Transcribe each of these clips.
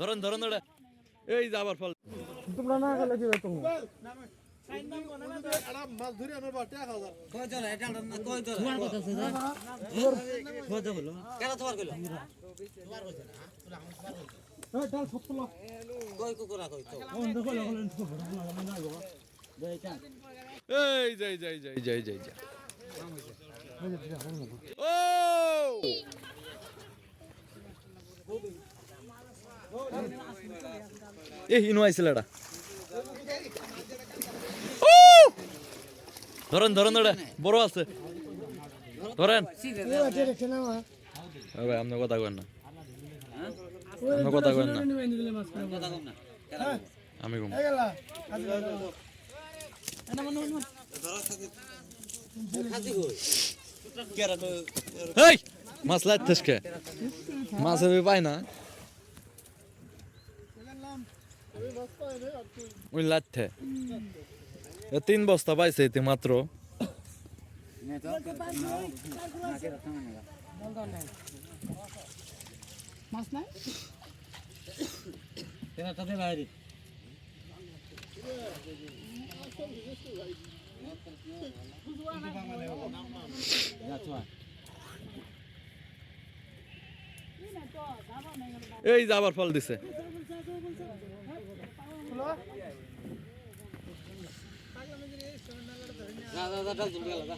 ধরেন ধরেন ওটা এই যে আবার ফল তোমরা না গেলে কি বেতন মাছ ধরে আমার বাটে খাওয়া কই জল এটা না কই জল তোমার কথা আছে না কই জল কেন তোমার কইলো তোমার কইছে না এই ডাল সত্তল কই কুকুরা কই তো ও দেখো লাগলেন তো না না গো দেইতা এই যাই যাই যাই যাই যাই যাই ও এ হিনু আইছিল এটা ধরেন ধরেন ওটা বড় আছে ধরেন ভাই আপনি কথা কইন না আপনি কথা কইন না কথা কম না আমি কম খাসি কই এই মাছ লাইতেছ কে মাছ আমি পাই না ওই লাইতে 3 বস্তা পাইছে এতে মাত্র মাছ নাই তেনা তাতে বাইরে এই যে আবার ফল দিছে না না ডাল জল গেল দা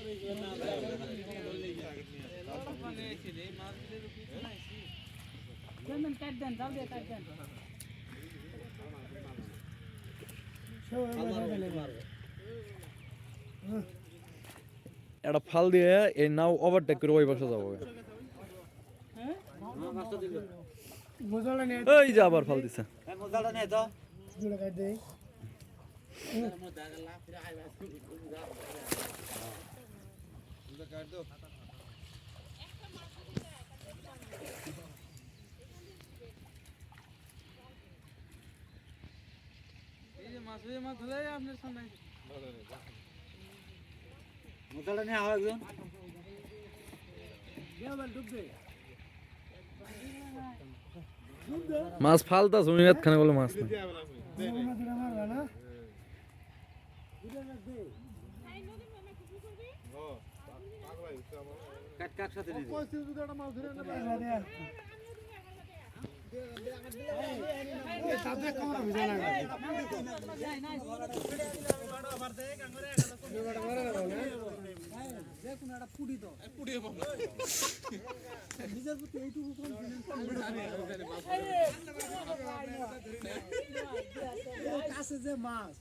জলমান কাট দেন দাও দে কাট দেন এটা ফাল দিয়ে এই নাও ওভারটেক করে ওই পাশে যাবো মজালা নে এই যে আবার ফাল দিছে মজাটা নে তো জুড়ে কাট দেই মজাটা নে আও একজন মাছ ফালতা জমিয়াত খানে বলে মাছ না কাট কাট সাথে নে কাছে যে মাছ